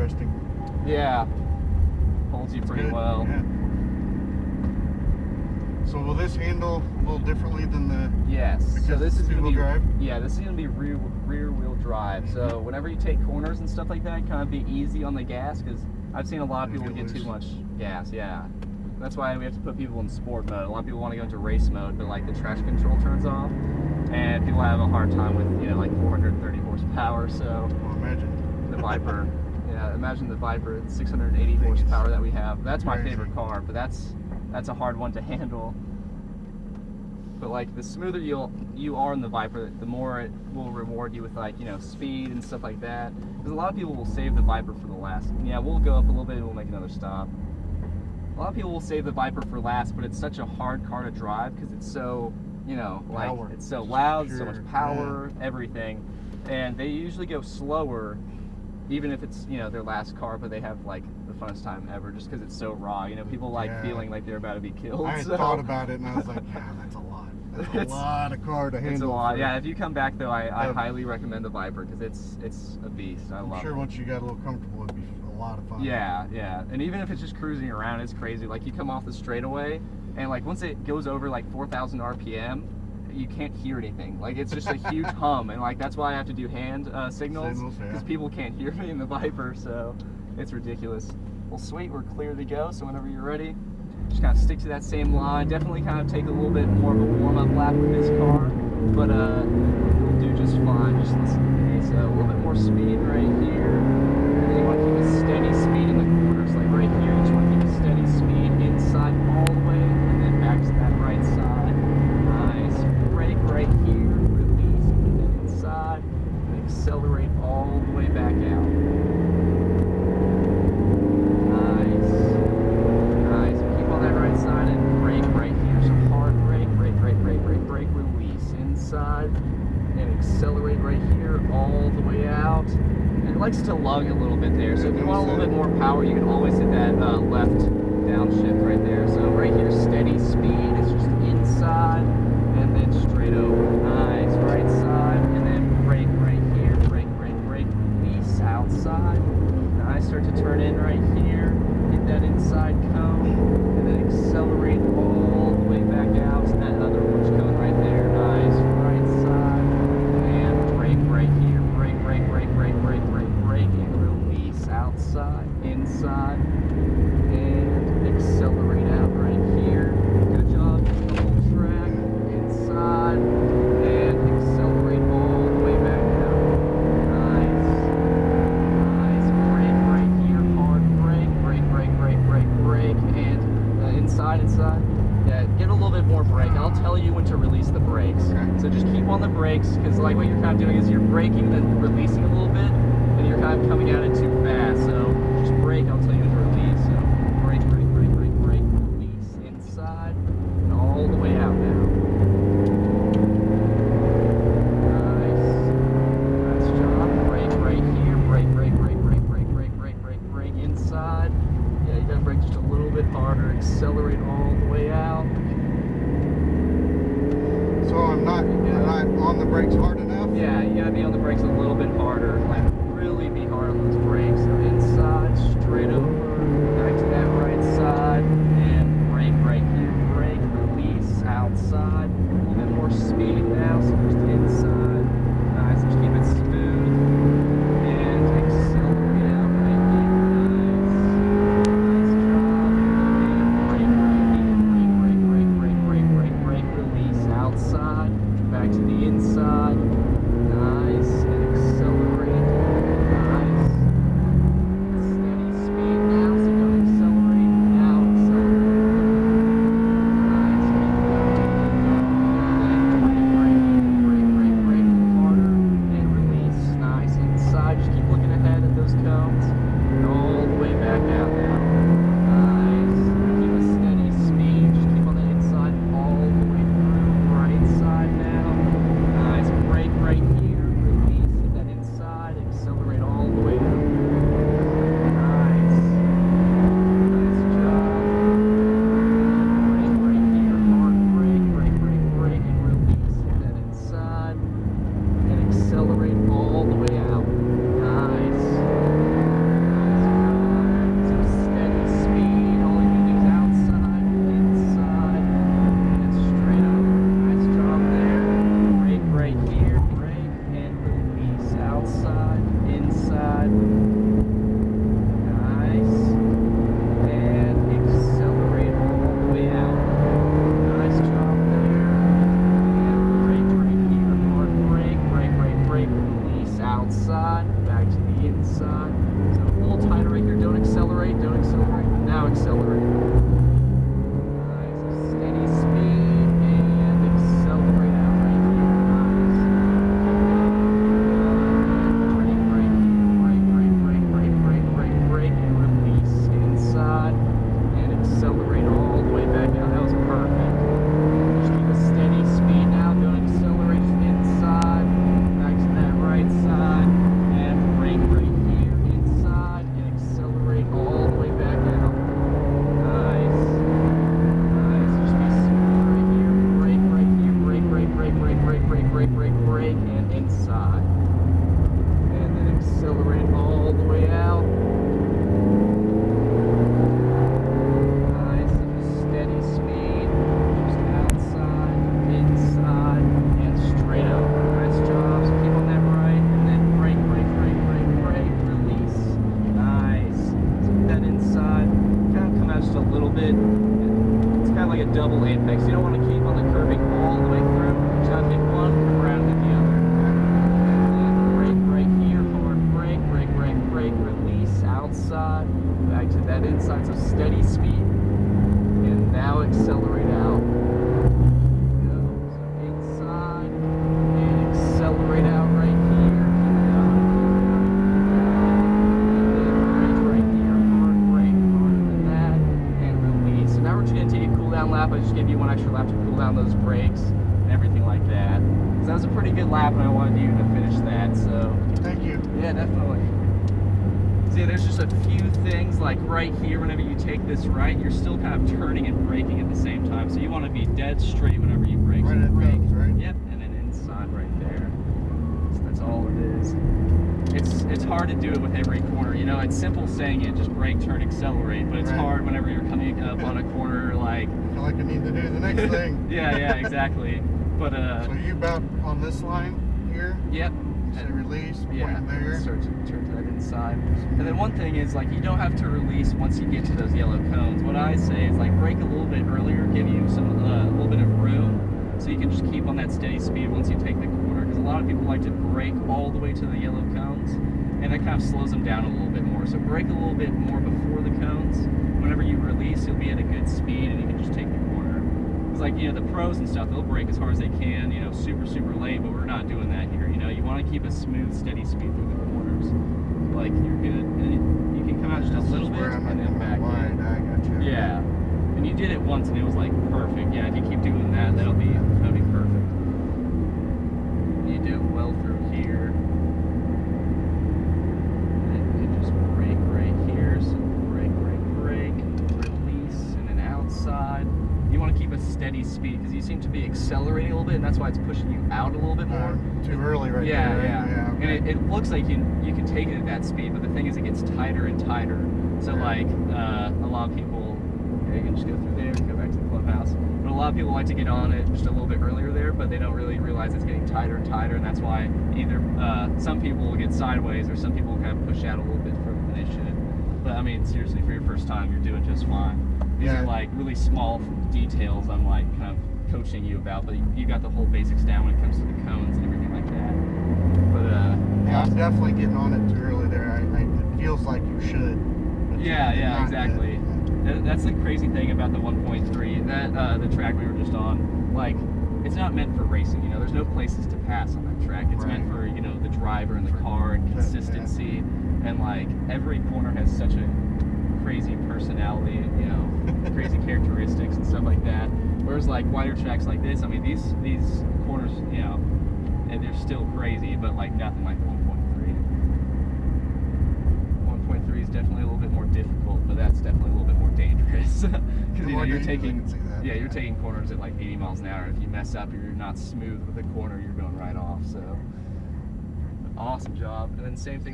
interesting. Yeah, holds you pretty well. Yeah. So will this handle a little differently than the? Yes. So this is going to be drive. Yeah, this is going to be rear wheel drive. So whenever you take corners and stuff like that, kind of be easy on the gas, because I've seen a lot of people get too much gas. Yeah. That's why we have to put people in sport mode. A lot of people want to go into race mode, but like the traction control turns off, and people have a hard time with, you know, like 430 horsepower. So well, imagine the Viper. Yeah, imagine the Viper, it's 680 horsepower that we have. That's my favorite car, but that's a hard one to handle. But like the smoother you are in the Viper, the more it will reward you with, like, you know, speed and stuff like that. Because a lot of people will save the Viper for the last. Yeah, we'll go up a little bit and we'll make another stop. A lot of people will save the Viper for last, but it's such a hard car to drive because it's so, you know, like it's so loud, so much power, everything, and they usually go slower, even if it's, you know, their last car, but they have like the funnest time ever just because it's so raw. You know, people like feeling like they're about to be killed. I had thought about it and I was like, yeah, that's a lot. That's a lot of car to handle. It's a lot. Yeah, if you come back though, I highly recommend the Viper because it's a beast. I love it. I'm sure once you got a little comfortable, it'd be a lot of fun. Yeah, yeah. And even if it's just cruising around, it's crazy. Like you come off the straightaway, and like once it goes over like 4,000 RPM, you can't hear anything. Like it's just a huge hum, and like that's why I have to do hand signals because people can't hear me in the Viper. So it's ridiculous. Well, sweet, we're clear to go. So whenever you're ready, just kind of stick to that same line. Definitely kind of take a little bit more of a warm-up lap with this car, but we'll do just fine. Just listen to me. So a little bit more speed right here. And then you want to keep a steady speed in the corners. Like right here, you just want to keep a steady speed inside all the way, and then back to that right side. Nice. Brake right here. Release, and then inside, and accelerate all the way back out. And accelerate right here all the way out, and it likes to lug a little bit there, so if you want a little bit more power you can always hit that left downshift right there. So right here, steady speed, it's just inside and then straight over. Nice. Right side, and then brake right here, brake, release outside. Nice. Start to turn in right here, hit that inside cone, and then accelerate all the way back out to that other orange cone right there. Nice. Right side, and brake right here, brake, and release outside, inside, and accelerate out right here. Good job. Just the whole track, inside, and accelerate all the way back out. Nice. Brake right here, hard brake, and inside. Yeah, get a little bit more brake. I'll tell you when to release the brakes. So just keep on the brakes, because like what you're kind of doing is you're braking then releasing a little bit, and you're kind of coming at it too fast. So just brake, I'll tell you when to release. So brake, release inside, and all the way out now. Nice job. Brake right here, brake inside. Yeah, you gotta brake just a little bit harder. Accelerate all the way out. So I'm not on the brakes hard enough? Yeah, you gotta be on the brakes a little bit harder. Like really be hard on those brakes. So inside, straight over, back to that right side, and brake right here. Brake, release, outside. A little bit more speed now, so just inside. Nice, just keep it smooth. And accelerate out right here. Nice job. And brake, release, outside. Back to the inside. Nice. And accelerate. Nice. bit, it's kind of like a double apex. You don't want to keep on the curving all the way through. You just have to hit one, come around hit the other. And brake right here, hard brake, brake, brake, brake, release outside, back to that inside, so steady speed. And now accelerate out. Go, so inside, and accelerate out right here. Lap. I just gave you one extra lap to cool down those brakes and everything like that. So that was a pretty good lap, and I wanted you to finish that. So thank you. Yeah, definitely. See, there's just a few things like right here. Whenever you take this right, you're still kind of turning and braking at the same time. So you want to be dead straight whenever you brake. Right so at brake, those, right? Yep, and then inside right there. So that's all it is. It's hard to do it with every corner. You know, it's simple saying it, just brake, turn, accelerate, but it's hard whenever you're coming up on a corner like. I feel like I need to do the next thing. Yeah, exactly. But so you about on this line here? Yep. Say release, yeah, point there. Start to turn to that inside. And then one thing is like you don't have to release once you get to those yellow cones. What I say is like brake a little bit earlier, give you some a little bit of room, so you can just keep on that steady speed once you take the corner. Because a lot of people like to brake all the way to the yellow cones, and that kind of slows them down a little bit more. So brake a little bit more before the cones. Whenever you release, you'll be at a good speed, and you can just take the corner. It's like, you know, the pros and stuff, they'll brake as hard as they can, you know, super, super late, but we're not doing that here. You know, you want to keep a smooth, steady speed through the corners. Like, you're good. And you can come out just a little bit and then back in. I got you. Yeah. And you did it once and it was like perfect. Yeah, if you keep doing that, that'll be perfect. You do it well through here. And you just brake right here. So brake, brake, brake, release, and then outside. You want to keep a steady speed because you seem to be accelerating a little bit, and that's why it's pushing you out a little bit more. Too early right there. Right? Yeah. Okay. And it looks like you can take it at that speed, but the thing is it gets tighter and tighter. So like a lot of people, you can just go through there and go back to the clubhouse. But a lot of people like to get on it just a little bit earlier there, but they don't really realize it's getting tighter and tighter, and that's why either some people will get sideways or some people kind of push out a little bit further than they should. But I mean, seriously, for your first time, you're doing just fine. These are like really small details I'm like kind of coaching you about, but you got the whole basics down when it comes to the cones and everything like that. But yeah, I'm definitely getting on it too early there. It feels like you should. Yeah, exactly. That's the crazy thing about the 1.3. That the track we were just on, like, it's not meant for racing. You know, there's no places to pass on that track. It's meant for, you know, the driver and the car and consistency. And like every corner has such a crazy personality, you know, crazy characteristics and stuff like that. Whereas like wider tracks like this, I mean, these corners, you know, and they're still crazy, but like nothing like the 1.3. 1.3 is definitely a little bit more difficult, but that's definitely a little bit more dangerous because you know you're taking you're taking corners at like 80 miles an hour. If you mess up or you're not smooth with the corner, you're going right off. So awesome job. And then same thing.